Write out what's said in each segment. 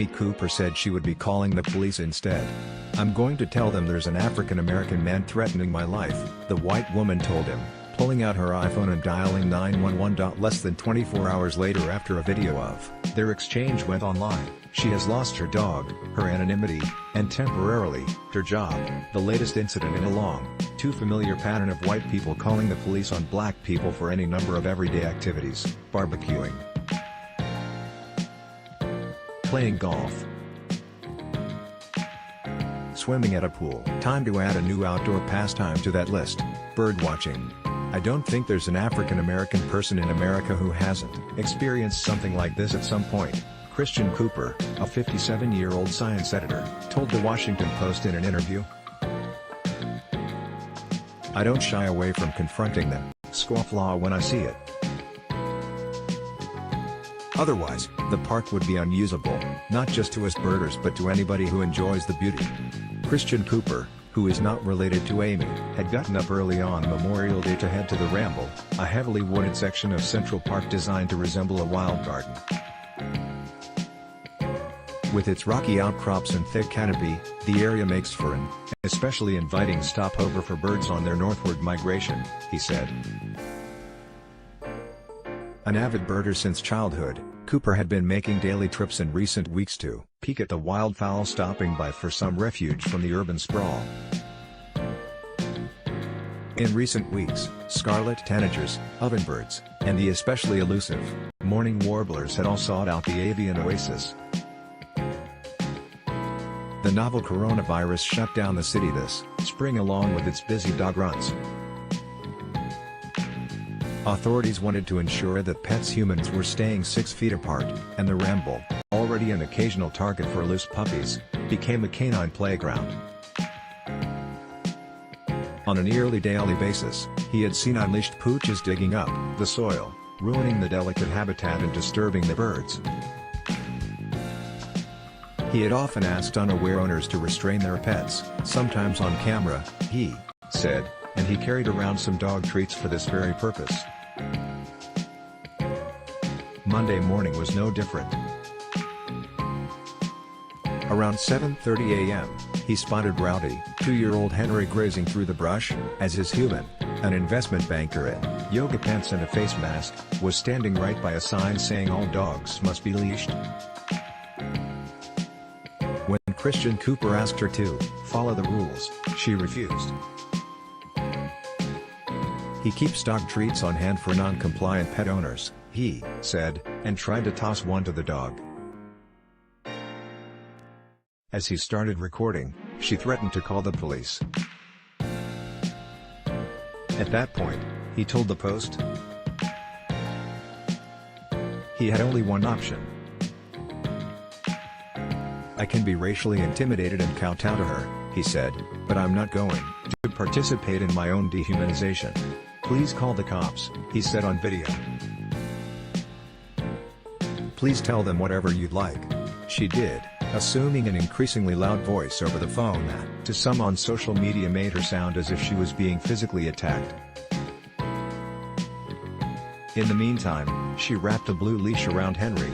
Amy Cooper said she would be calling the police instead. "I'm going to tell them there's an African American man threatening my life," the white woman told him, pulling out her iPhone and dialing 911. Less than 24 hours later, after a video of their exchange went online, she has lost her dog, her anonymity, and temporarily, her job. The latest incident in a long, too familiar pattern of white people calling the police on black people for any number of everyday activities: barbecuing, playing golf, swimming at a pool. Time to add a new outdoor pastime to that list: birdwatching. "I don't think there's an African American person in America who hasn't experienced something like this at some point," Christian Cooper, a 57-year-old science editor, told the Washington Post in an interview. "I don't shy away from confronting them, scofflaw, when I see it. Otherwise, the park would be unusable, not just to us birders but to anybody who enjoys the beauty." Christian Cooper, who is not related to Amy, had gotten up early on Memorial Day to head to the Ramble, a heavily wooded section of Central Park designed to resemble a wild garden. With its rocky outcrops and thick canopy, the area makes for an especially inviting stopover for birds on their northward migration, he said. An avid birder since childhood, Cooper had been making daily trips in recent weeks to peek at the wildfowl, stopping by for some refuge from the urban sprawl. In recent weeks, scarlet tanagers, ovenbirds, and the especially elusive morning warblers had all sought out the avian oasis. The novel coronavirus shut down the city this spring along with its busy dog runs. Authorities wanted to ensure that pets humans were staying 6 feet apart, and the Ramble, already an occasional target for loose puppies, became a canine playground. On a nearly daily basis, he had seen unleashed pooches digging up the soil, ruining the delicate habitat and disturbing the birds. He had often asked unaware owners to restrain their pets, sometimes on camera, he said, and he carried around some dog treats for this very purpose. Monday morning was no different. Around 7:30 a.m., he spotted Rowdy, 2-year-old Henry, grazing through the brush, as his human, an investment banker in yoga pants and a face mask, was standing right by a sign saying all dogs must be leashed. When Christian Cooper asked her to follow the rules, she refused. He keeps dog treats on hand for non-compliant pet owners, he said, and tried to toss one to the dog. As he started recording, she threatened to call the police. At that point, he told the Post, he had only one option. "I can be racially intimidated and kowtow to her," he said, "but I'm not going to participate in my own dehumanization. Please call the cops," he said on video. "Please tell them whatever you'd like," she did, assuming an increasingly loud voice over the phone that, to some on social media, made her sound as if she was being physically attacked. In the meantime, she wrapped a blue leash around Henry,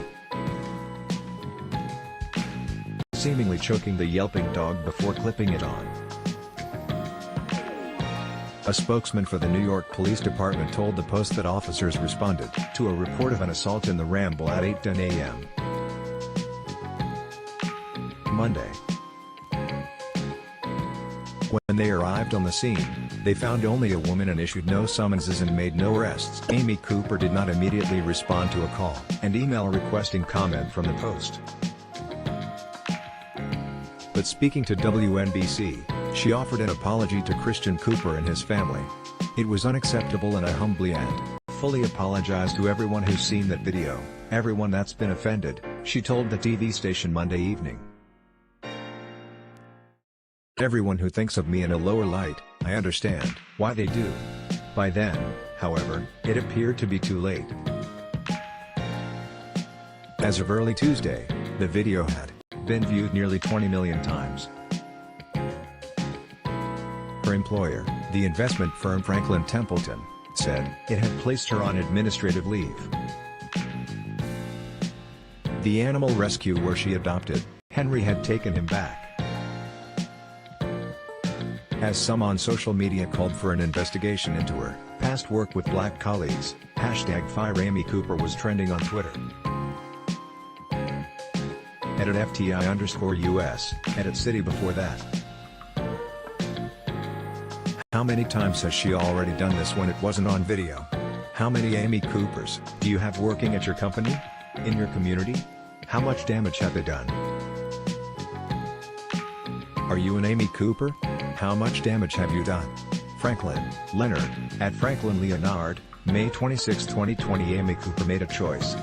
seemingly choking the yelping dog before clipping it on. A spokesman for the New York Police Department told the Post that officers responded to a report of an assault in the Ramble at 8:10 a.m. Monday. When they arrived on the scene, they found only a woman and issued no summonses and made no arrests. Amy Cooper did not immediately respond to a call and email requesting comment from the Post. But speaking to WNBC, she offered an apology to Christian Cooper and his family. "It was unacceptable and I humbly and fully apologize to everyone who's seen that video, everyone that's been offended," she told the TV station Monday evening. "Everyone who thinks of me in a lower light, I understand why they do." By then, however, it appeared to be too late. As of early Tuesday, the video had been viewed nearly 20 million times. Her employer, the investment firm Franklin Templeton, said it had placed her on administrative leave. The animal rescue where she adopted, Henry had taken him back. As some on social media called for an investigation into her past work with black colleagues, #Fire Amy Cooper was trending on Twitter. Edit FTI_US, edit city before that. How many times has she already done this when it wasn't on video? How many Amy Coopers do you have working at your company? In your community? How much damage have they done? Are you an Amy Cooper? How much damage have you done? Franklin Leonard, at Franklin Leonard, May 26, 2020. Amy Cooper made a choice.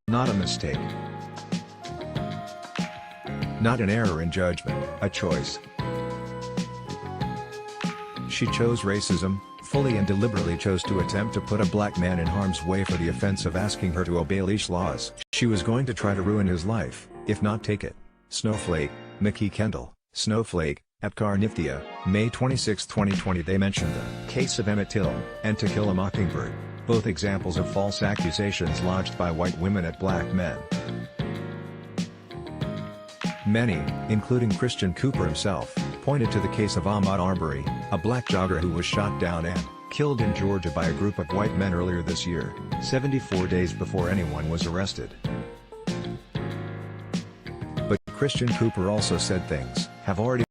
Not a mistake. Not an error in judgment, a choice. She chose racism, fully and deliberately chose to attempt to put a black man in harm's way for the offense of asking her to obey leash laws. She was going to try to ruin his life, if not take it. Snowflake, Mickey Kendall, Snowflake, at Carnithia, May 26, 2020. They mentioned the case of Emmett Till, and To Kill a Mockingbird, both examples of false accusations lodged by white women at black men. Many, including Christian Cooper himself, pointed to the case of Ahmaud Arbery, a black jogger who was shot down and killed in Georgia by a group of white men earlier this year, 74 days before anyone was arrested. But Christian Cooper also said things have already